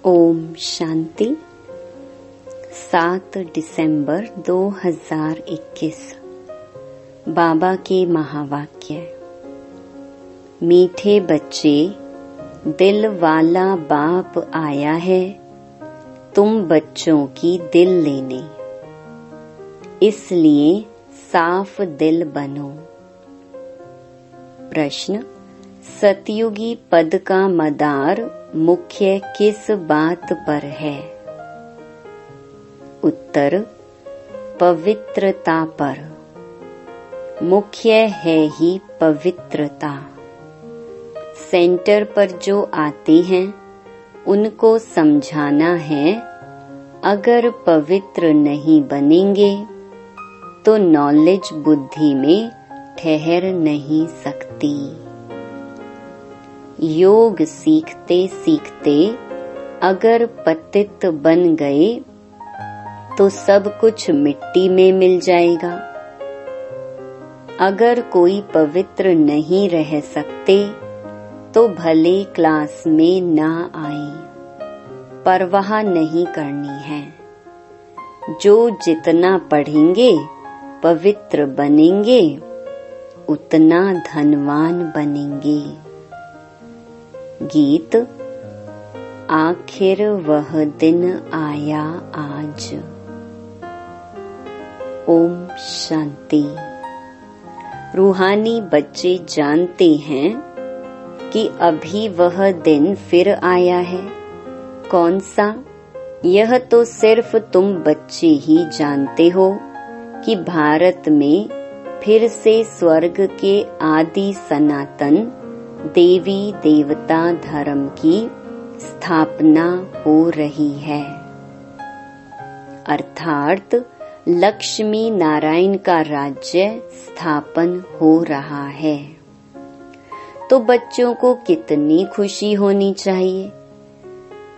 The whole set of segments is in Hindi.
ओम शांति। 7 दिसंबर 2021। बाबा के महावाक्य। मीठे बच्चे, दिल वाला बाप आया है तुम बच्चों की दिल लेने, इसलिए साफ दिल बनो। प्रश्न: सतयुगी पद का मदार मुख्य किस बात पर है? उत्तर: पवित्रता पर। मुख्य है ही पवित्रता। सेंटर पर जो आते हैं उनको समझाना है, अगर पवित्र नहीं बनेंगे तो नॉलेज बुद्धि में ठहर नहीं सकती। योग सीखते सीखते अगर पतित बन गए तो सब कुछ मिट्टी में मिल जाएगा। अगर कोई पवित्र नहीं रह सकते तो भले क्लास में ना आए, परवाह नहीं करनी है। जो जितना पढ़ेंगे पवित्र बनेंगे, उतना धनवान बनेंगे। गीत। आखिर वह दिन आया आज। ओम शांति। रूहानी बच्चे जानते हैं कि अभी वह दिन फिर आया है। कौन सा? यह तो सिर्फ तुम बच्चे ही जानते हो कि भारत में फिर से स्वर्ग के आदि सनातन देवी देवता धर्म की स्थापना हो रही है, अर्थात लक्ष्मी नारायण का राज्य स्थापन हो रहा है। तो बच्चों को कितनी खुशी होनी चाहिए।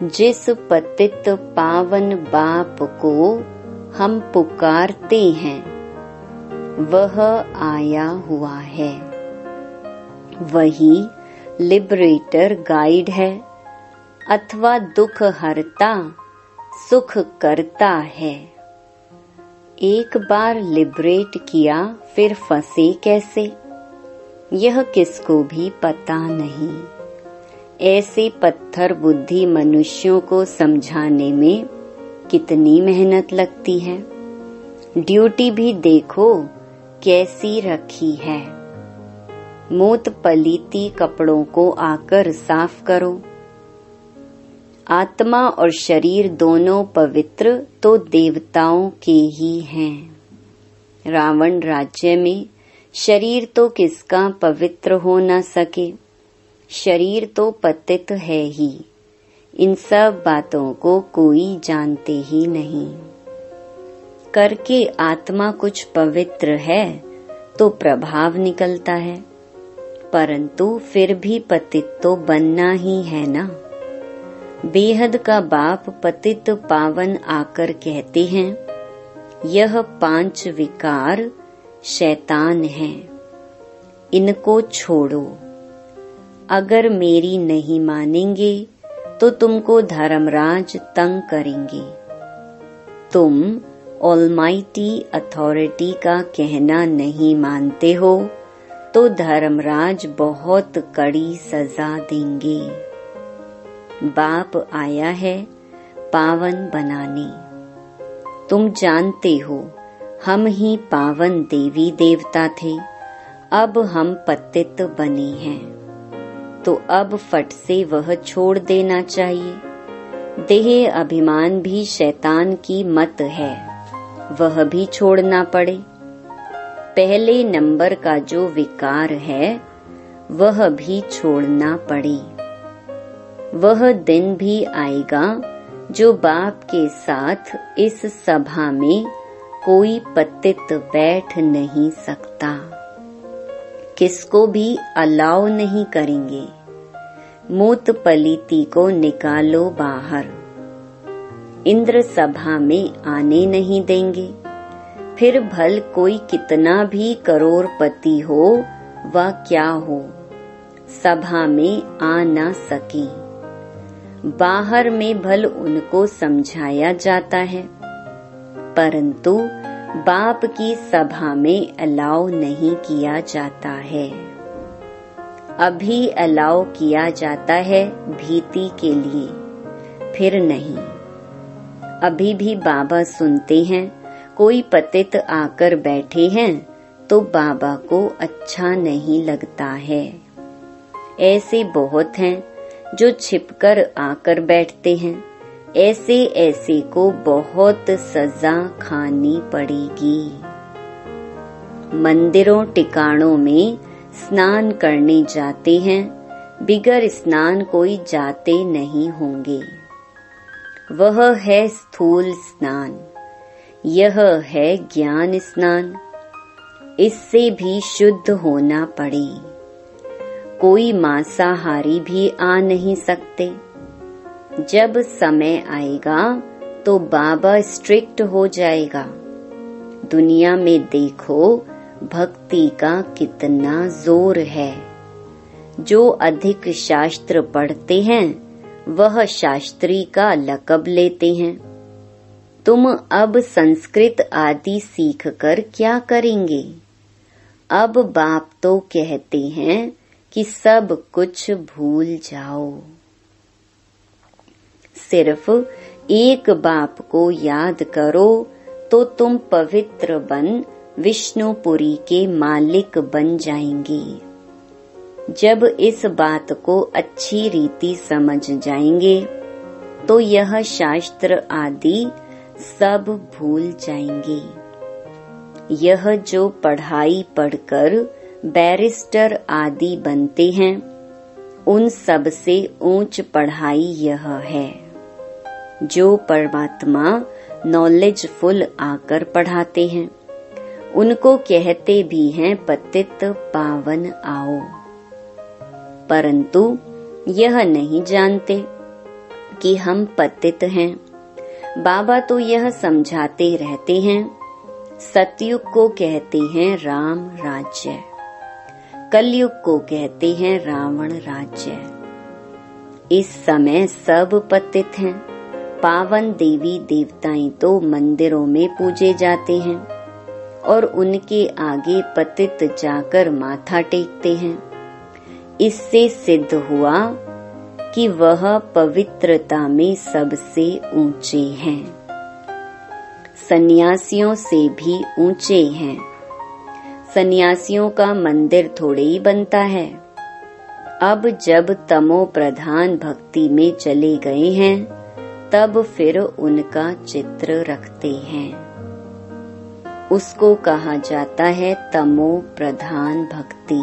जिस पतित पावन बाप को हम पुकारते हैं वह आया हुआ है। वही लिबरेटर गाइड है अथवा दुख हरता सुख करता है। एक बार लिबरेट किया फिर फंसे कैसे, यह किसको भी पता नहीं। ऐसे पत्थर बुद्धि मनुष्यों को समझाने में कितनी मेहनत लगती है। ड्यूटी भी देखो कैसी रखी है। मूत पलीती कपड़ों को आकर साफ करो। आत्मा और शरीर दोनों पवित्र तो देवताओं के ही हैं। रावण राज्य में शरीर तो किसका पवित्र हो न सके, शरीर तो पतित है ही। इन सब बातों को कोई जानते ही नहीं। करके आत्मा कुछ पवित्र है तो प्रभाव निकलता है, परंतु फिर भी पतित तो बनना ही है ना। बेहद का बाप पतित पावन आकर कहते हैं, यह 5 विकार शैतान हैं, इनको छोड़ो। अगर मेरी नहीं मानेंगे तो तुमको धर्मराज तंग करेंगे। तुम ऑलमाइटी अथॉरिटी का कहना नहीं मानते हो तो धर्मराज बहुत कड़ी सजा देंगे। बाप आया है पावन बनाने। तुम जानते हो हम ही पावन देवी देवता थे, अब हम पतित बने हैं, तो अब फट से वह छोड़ देना चाहिए। देह अभिमान भी शैतान की मत है, वह भी छोड़ना पड़े। पहले नंबर का जो विकार है वह भी छोड़ना पड़े। वह दिन भी आएगा जो बाप के साथ इस सभा में कोई पतित बैठ नहीं सकता, किसको भी अलाउ नहीं करेंगे। मूत पलीती को निकालो बाहर, इंद्र सभा में आने नहीं देंगे। फिर भल कोई कितना भी करोड़पति हो व क्या हो, सभा में आ न सके। बाहर में भल उनको समझाया जाता है, परंतु बाप की सभा में अलाउ नहीं किया जाता है। अभी अलाउ किया जाता है भीति के लिए, फिर नहीं। अभी भी बाबा सुनते हैं, कोई पतित आकर बैठे हैं तो बाबा को अच्छा नहीं लगता है। ऐसे बहुत हैं जो छिपकर आकर बैठते हैं। ऐसे ऐसे को बहुत सजा खानी पड़ेगी। मंदिरों टिकाणों में स्नान करने जाते हैं, बिगर स्नान कोई जाते नहीं होंगे। वह है स्थूल स्नान, यह है ज्ञान स्नान। इससे भी शुद्ध होना पड़े। कोई मांसाहारी भी आ नहीं सकते। जब समय आएगा तो बाबा स्ट्रिक्ट हो जाएगा। दुनिया में देखो भक्ति का कितना जोर है। जो अधिक शास्त्र पढ़ते हैं वह शास्त्री का लक़ब लेते हैं। तुम अब संस्कृत आदि सीखकर क्या करेंगे? अब बाप तो कहते हैं कि सब कुछ भूल जाओ। सिर्फ एक बाप को याद करो तो तुम पवित्र बन विष्णुपुरी के मालिक बन जाएंगे। जब इस बात को अच्छी रीति समझ जाएंगे तो यह शास्त्र आदि सब भूल जाएंगे। यह जो पढ़ाई पढ़कर बैरिस्टर आदि बनते हैं, उन सब से ऊंच पढ़ाई यह है। जो परमात्मा नॉलेजफुल आकर पढ़ाते हैं, उनको कहते भी हैं पतित पावन आओ, परंतु यह नहीं जानते कि हम पतित हैं। बाबा तो यह समझाते रहते हैं। सतयुग को कहते हैं राम राज्य, कलयुग को कहते हैं रावण राज्य। इस समय सब पतित हैं। पावन देवी देवताएं तो मंदिरों में पूजे जाते हैं और उनके आगे पतित जाकर माथा टेकते हैं। इससे सिद्ध हुआ कि वह पवित्रता में सबसे ऊंचे हैं, सन्यासियों से भी ऊंचे हैं। सन्यासियों का मंदिर थोड़े ही बनता है। अब जब तमो प्रधान भक्ति में चले गए हैं, तब फिर उनका चित्र रखते हैं। उसको कहा जाता है तमो प्रधान भक्ति।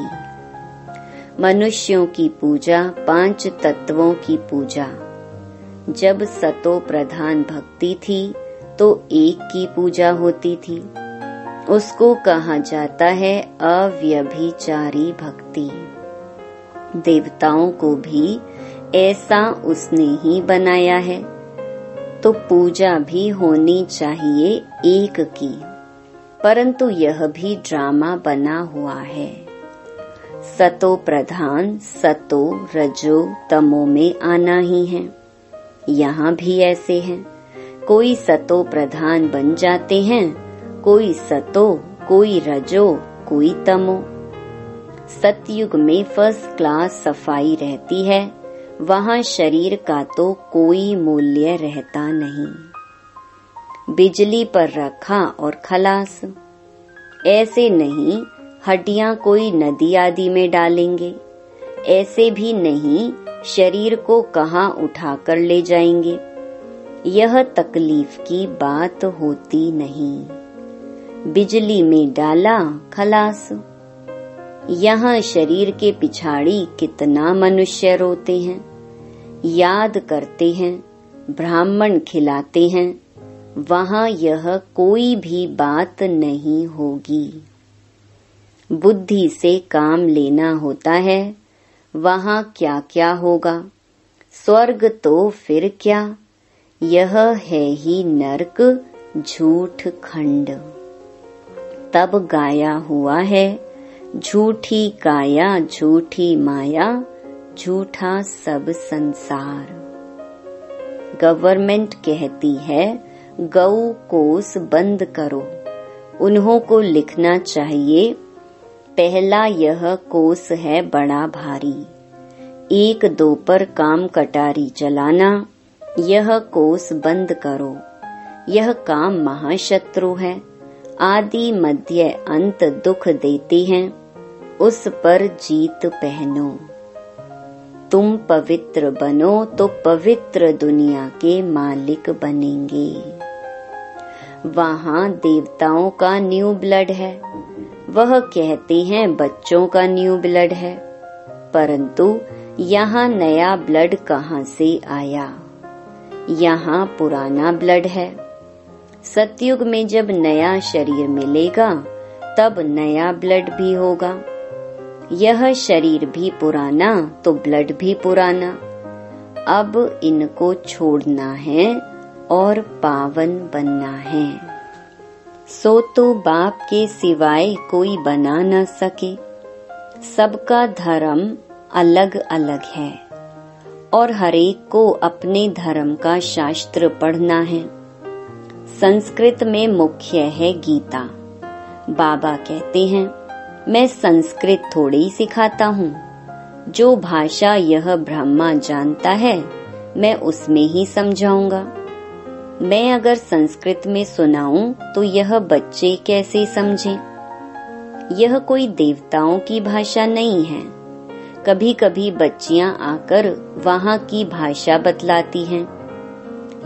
मनुष्यों की पूजा, 5 तत्वों की पूजा। जब सतो प्रधान भक्ति थी तो एक की पूजा होती थी। उसको कहा जाता है अव्यभिचारी भक्ति। देवताओं को भी ऐसा उसने ही बनाया है, तो पूजा भी होनी चाहिए एक की। परंतु यह भी ड्रामा बना हुआ है। सतो प्रधान सतो रजो तमो में आना ही है। यहाँ भी ऐसे हैं। कोई सतो प्रधान बन जाते हैं, कोई सतो, कोई रजो, कोई तमो। सतयुग में फर्स्ट क्लास सफाई रहती है। वहाँ शरीर का तो कोई मूल्य रहता नहीं। बिजली पर रखा और खलास। ऐसे नहीं हड्डियां कोई नदी आदि में डालेंगे। ऐसे भी नहीं शरीर को कहाँ उठाकर ले जाएंगे। यह तकलीफ की बात होती नहीं। बिजली में डाला खलास। यहाँ शरीर के पिछाड़ी कितना मनुष्य रोते हैं, याद करते हैं, ब्राह्मण खिलाते हैं। वहाँ यह कोई भी बात नहीं होगी। बुद्धि से काम लेना होता है। वहाँ क्या क्या होगा। स्वर्ग तो फिर क्या, यह है ही नरक झूठ खंड। तब गाया हुआ है झूठी काया झूठी माया, झूठा सब संसार। गवर्नमेंट कहती है गौ कोस बंद करो। उन्हों को लिखना चाहिए, पहला यह कोस है बड़ा भारी, 1-2 पर काम कटारी चलाना, यह कोस बंद करो। यह काम महाशत्रु है, आदि मध्य अंत दुख देती हैं, उस पर जीत पहनो। तुम पवित्र बनो तो पवित्र दुनिया के मालिक बनेंगे। वहाँ देवताओं का न्यू ब्लड है, वह कहते हैं बच्चों का न्यू ब्लड है, परंतु यहाँ नया ब्लड कहाँ से आया? यहाँ पुराना ब्लड है। सतयुग में जब नया शरीर मिलेगा तब नया ब्लड भी होगा। यह शरीर भी पुराना तो ब्लड भी पुराना। अब इनको छोड़ना है और पावन बनना है। सो तो बाप के सिवाय कोई बना न सके। सबका धर्म अलग अलग है और हरेक को अपने धर्म का शास्त्र पढ़ना है। संस्कृत में मुख्य है गीता। बाबा कहते हैं मैं संस्कृत थोड़ी सिखाता हूँ, जो भाषा यह ब्रह्मा जानता है मैं उसमें ही समझाऊंगा। मैं अगर संस्कृत में सुनाऊं तो यह बच्चे कैसे समझें? यह कोई देवताओं की भाषा नहीं है। कभी कभी बच्चियां आकर वहाँ की भाषा बतलाती हैं।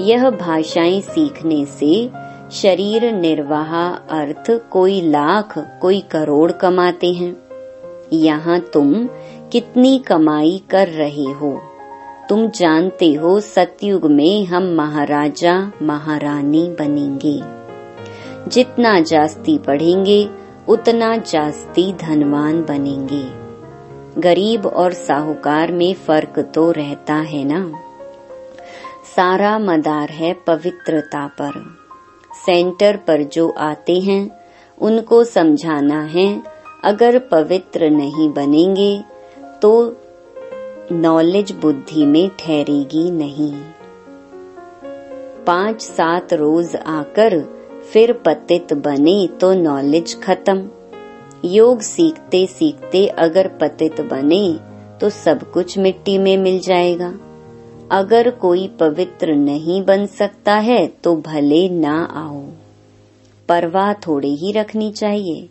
यह भाषाएं सीखने से शरीर निर्वाह अर्थ कोई लाख कोई करोड़ कमाते हैं। यहाँ तुम कितनी कमाई कर रहे हो? तुम जानते हो सतयुग में हम महाराजा महारानी बनेंगे। जितना जास्ती पढ़ेंगे उतना जास्ती धनवान बनेंगे। गरीब और साहूकार में फर्क तो रहता है ना। सारा मदार है पवित्रता पर। सेंटर पर जो आते हैं उनको समझाना है, अगर पवित्र नहीं बनेंगे तो नॉलेज बुद्धि में ठहरेगी नहीं। 5-7 रोज आकर फिर पतित बने तो नॉलेज खत्म। योग सीखते सीखते अगर पतित बने तो सब कुछ मिट्टी में मिल जाएगा। अगर कोई पवित्र नहीं बन सकता है तो भले ना आओ, परवाह थोड़ी ही रखनी चाहिए।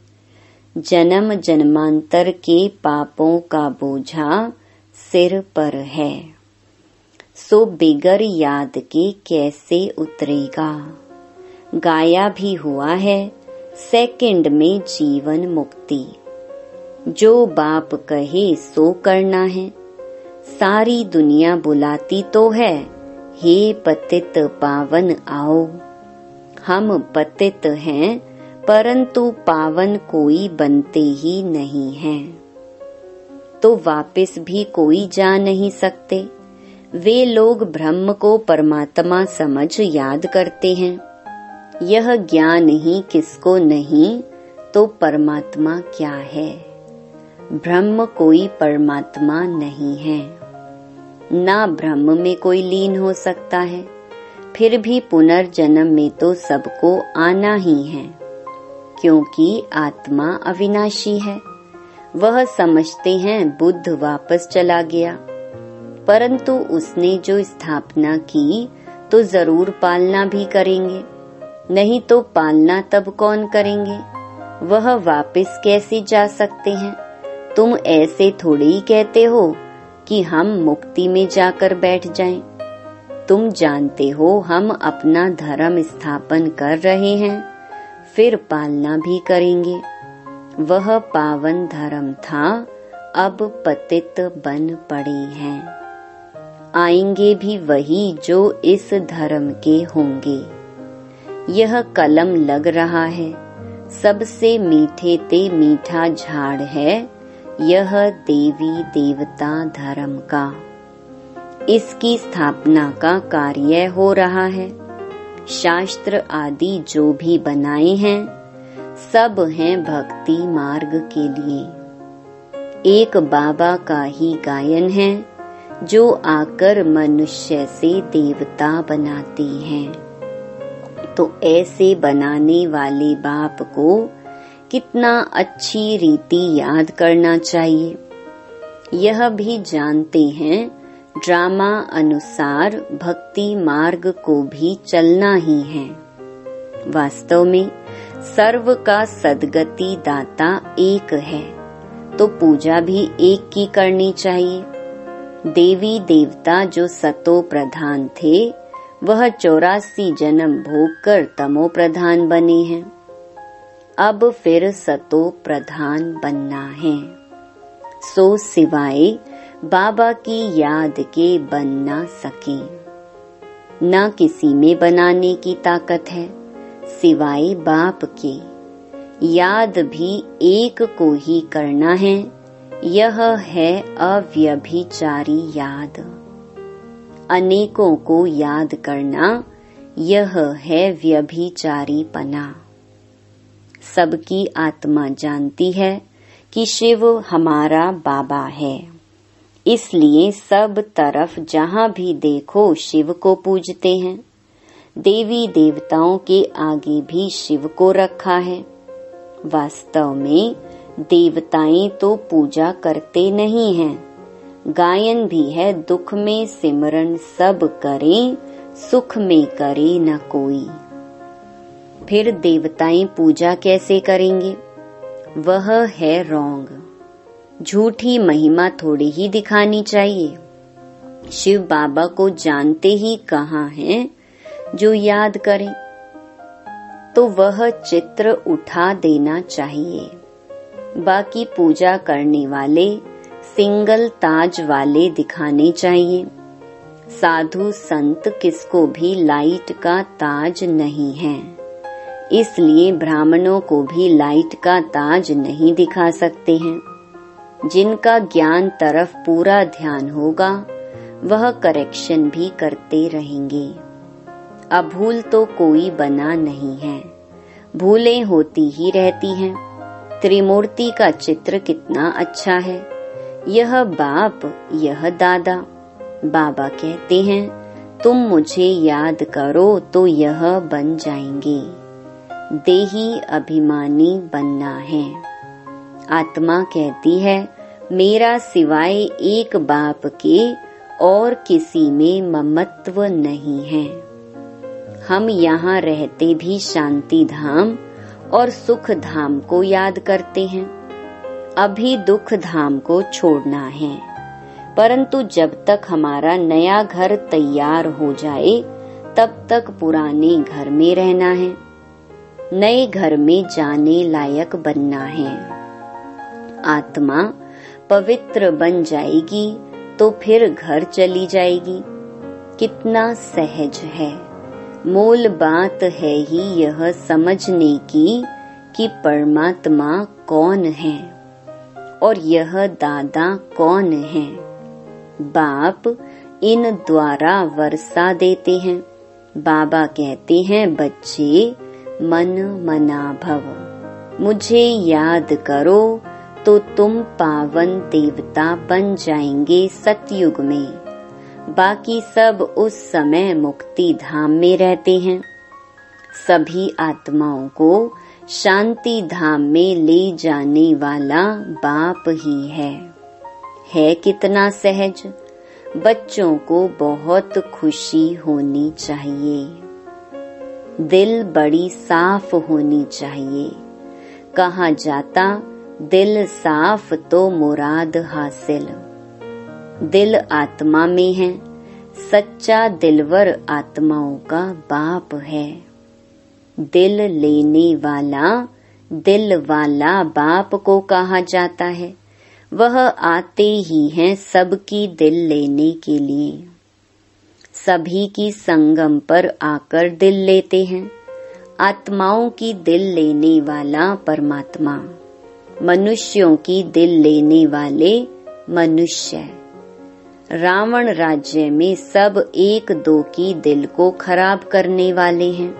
जन्म जन्मांतर के पापों का बोझा सिर पर है, सो बिगर याद के कैसे उतरेगा। गाया भी हुआ है सेकंड में जीवन मुक्ति। जो बाप कहे सो करना है। सारी दुनिया बुलाती तो है, हे पतित पावन आओ। हम पतित हैं परंतु पावन कोई बनते ही नहीं हैं। तो वापस भी कोई जा नहीं सकते। वे लोग ब्रह्म को परमात्मा समझ याद करते हैं। यह ज्ञान ही किसको नहीं तो परमात्मा क्या है। ब्रह्म कोई परमात्मा नहीं है, ना ब्रह्म में कोई लीन हो सकता है। फिर भी पुनर्जन्म में तो सबको आना ही है, क्योंकि आत्मा अविनाशी है। वह समझते हैं बुद्ध वापस चला गया, परंतु उसने जो स्थापना की तो जरूर पालना भी करेंगे, नहीं तो पालना तब कौन करेंगे। वह वापस कैसे जा सकते हैं। तुम ऐसे थोड़ी कहते हो कि हम मुक्ति में जाकर बैठ जाएं। तुम जानते हो हम अपना धर्म स्थापन कर रहे हैं, फिर पालना भी करेंगे। वह पावन धर्म था, अब पतित बन पड़े हैं। आएंगे भी वही जो इस धर्म के होंगे। यह कलम लग रहा है, सबसे मीठे ते मीठा झाड़ है यह देवी देवता धर्म का। इसकी स्थापना का कार्य हो रहा है। शास्त्र आदि जो भी बनाए हैं सब हैं भक्ति मार्ग के लिए। एक बाबा का ही गायन है, जो आकर मनुष्य से देवता बनाते हैं। तो ऐसे बनाने वाले बाप को कितना अच्छी रीति याद करना चाहिए। यह भी जानते हैं ड्रामा अनुसार भक्ति मार्ग को भी चलना ही है। वास्तव में सर्व का सद्गति दाता एक है, तो पूजा भी एक की करनी चाहिए। देवी देवता जो सतो प्रधान थे, वह 84 जन्म भोग कर तमो प्रधान बने हैं। अब फिर सतो प्रधान बनना है। सो सिवाय बाबा की याद के बन ना सके। न किसी में बनाने की ताकत है सिवाय बाप के। याद भी एक को ही करना है, यह है अव्यभिचारी याद। अनेकों को याद करना, यह है व्यभिचारीपना। सबकी आत्मा जानती है कि शिव हमारा बाबा है, इसलिए सब तरफ जहाँ भी देखो शिव को पूजते हैं। देवी देवताओं के आगे भी शिव को रखा है। वास्तव में देवताएं तो पूजा करते नहीं हैं। गायन भी है, दुख में सिमरन सब करें, सुख में करे न कोई। फिर देवताएं पूजा कैसे करेंगे? वह है रॉन्ग। झूठी महिमा थोड़ी ही दिखानी चाहिए। शिव बाबा को जानते ही कहाँ हैं जो याद करें, तो वह चित्र उठा देना चाहिए। बाकी पूजा करने वाले सिंगल ताज वाले दिखाने चाहिए। साधु संत किसको भी लाइट का ताज नहीं है, इसलिए ब्राह्मणों को भी लाइट का ताज नहीं दिखा सकते हैं। जिनका ज्ञान तरफ पूरा ध्यान होगा, वह करेक्शन भी करते रहेंगे। अभूल तो कोई बना नहीं है, भूलें होती ही रहती हैं। त्रिमूर्ति का चित्र कितना अच्छा है। यह बाप, यह दादा। बाबा कहते हैं, तुम मुझे याद करो तो यह बन जाएंगे। देही अभिमानी बनना है। आत्मा कहती है, मेरा सिवाय एक बाप के और किसी में ममत्व नहीं है। हम यहाँ रहते भी शांति धाम और सुख धाम को याद करते हैं। अभी दुख धाम को छोड़ना है, परंतु जब तक हमारा नया घर तैयार हो जाए, तब तक पुराने घर में रहना है। नए घर में जाने लायक बनना है। आत्मा पवित्र बन जाएगी तो फिर घर चली जाएगी। कितना सहज है। मूल बात है ही यह समझने की कि परमात्मा कौन है और यह दादा कौन है। बाप इन द्वारा वर्षा देते हैं। बाबा कहते हैं, बच्चे मन मना भव, मुझे याद करो तो तुम पावन देवता बन जाएंगे सतयुग में। बाकी सब उस समय मुक्ति धाम में रहते हैं। सभी आत्माओं को शांति धाम में ले जाने वाला बाप ही है कितना सहज। बच्चों को बहुत खुशी होनी चाहिए। दिल बड़ी साफ होनी चाहिए। कहा जाता, दिल साफ तो मुराद हासिल। दिल आत्मा में है। सच्चा दिलवर आत्माओं का बाप है। दिल लेने वाला, दिल वाला बाप को कहा जाता है। वह आते ही हैं सबकी दिल लेने के लिए। सभी की संगम पर आकर दिल लेते हैं। आत्माओं की दिल लेने वाला परमात्मा, मनुष्यों की दिल लेने वाले मनुष्य। रावण राज्य में सब एक दो की दिल को खराब करने वाले हैं।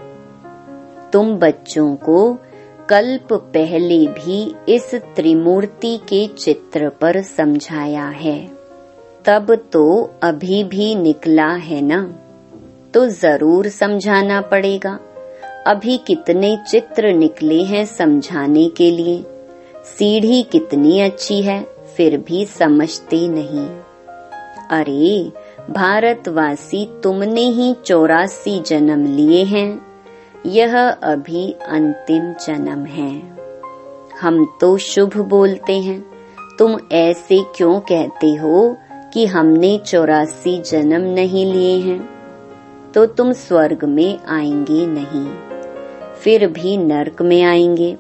तुम बच्चों को कल्प पहले भी इस त्रिमूर्ति के चित्र पर समझाया है। तब तो अभी भी निकला है ना, तो जरूर समझाना पड़ेगा। अभी कितने चित्र निकले हैं समझाने के लिए। सीढ़ी कितनी अच्छी है, फिर भी समझते नहीं। अरे भारतवासी, तुमने ही 84 जन्म लिए हैं, यह अभी अंतिम जन्म है। हम तो शुभ बोलते हैं, तुम ऐसे क्यों कहते हो कि हमने 84 जन्म नहीं लिए हैं? तो तुम स्वर्ग में आएंगे नहीं, फिर भी नरक में आएंगे।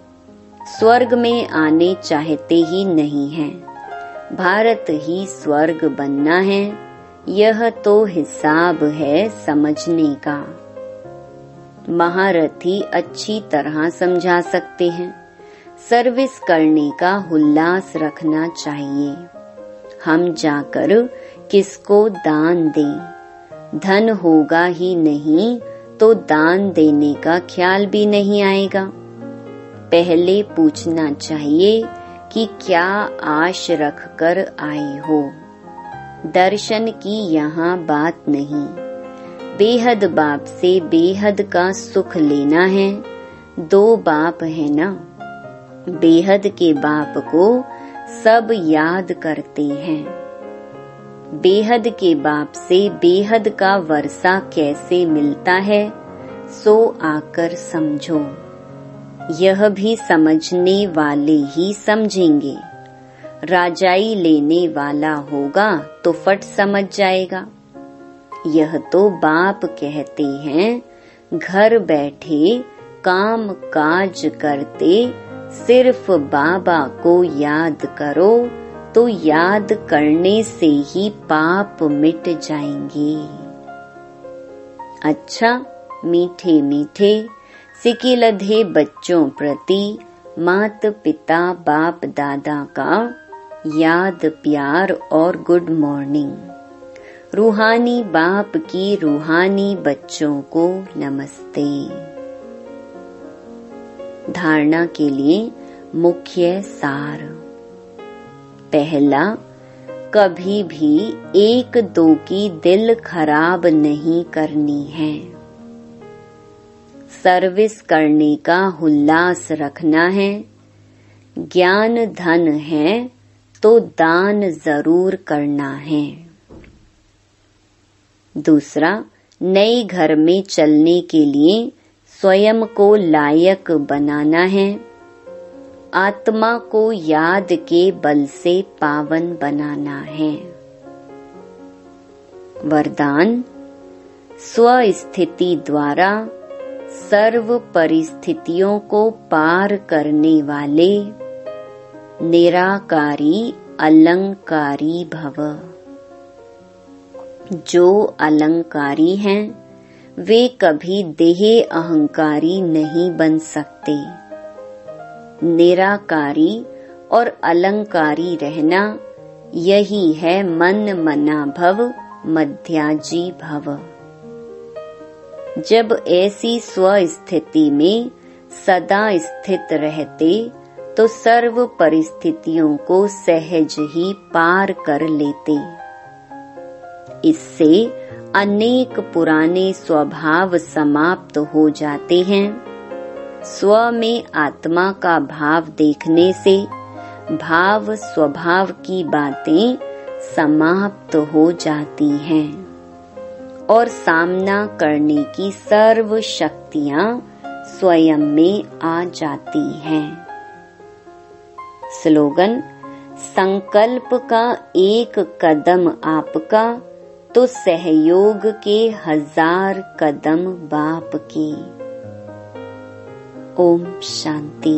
स्वर्ग में आने चाहते ही नहीं हैं। भारत ही स्वर्ग बनना है, यह तो हिसाब है समझने का। महारथी अच्छी तरह समझा सकते हैं। सर्विस करने का उल्लास रखना चाहिए। हम जाकर किसको दान दें? धन होगा ही नहीं तो दान देने का ख्याल भी नहीं आएगा। पहले पूछना चाहिए कि क्या आश रखकर आए हो। दर्शन की यहाँ बात नहीं, बेहद बाप से बेहद का सुख लेना है। 2 बाप है ना, बेहद के बाप को सब याद करते हैं। बेहद के बाप से बेहद का वर्षा कैसे मिलता है, सो आकर समझो। यह भी समझने वाले ही समझेंगे। राजाई लेने वाला होगा तो फट समझ जाएगा। यह तो बाप कहते हैं, घर बैठे काम काज करते सिर्फ बाबा को याद करो तो याद करने से ही पाप मिट जाएंगे। अच्छा, मीठे मीठे सिकिलधे बच्चों प्रति माता पिता बाप दादा का याद प्यार और गुड मॉर्निंग। रूहानी बाप की रूहानी बच्चों को नमस्ते। धारणा के लिए मुख्य सार। पहला, कभी भी 1-2 की दिल खराब नहीं करनी है। सर्विस करने का उल्लास रखना है। ज्ञान धन है तो दान जरूर करना है। दूसरा, नए घर में चलने के लिए स्वयं को लायक बनाना है। आत्मा को याद के बल से पावन बनाना है। वरदान, स्वस्थिति द्वारा सर्व परिस्थितियों को पार करने वाले निराकारी अलंकारी भव। जो अलंकारी हैं वे कभी देह अहंकारी नहीं बन सकते। निराकारी और अलंकारी रहना, यही है मन मना भव मध्याजी भव। जब ऐसी स्वस्थिति में सदा स्थित रहते तो सर्व परिस्थितियों को सहज ही पार कर लेते। इससे अनेक पुराने स्वभाव समाप्त हो जाते हैं। स्व में आत्मा का भाव देखने से भाव स्वभाव की बातें समाप्त हो जाती हैं और सामना करने की सर्व शक्तियां स्वयं में आ जाती हैं। स्लोगन, संकल्प का एक कदम आपका तो सहयोग के 1000 कदम बाप के। ओम शांति।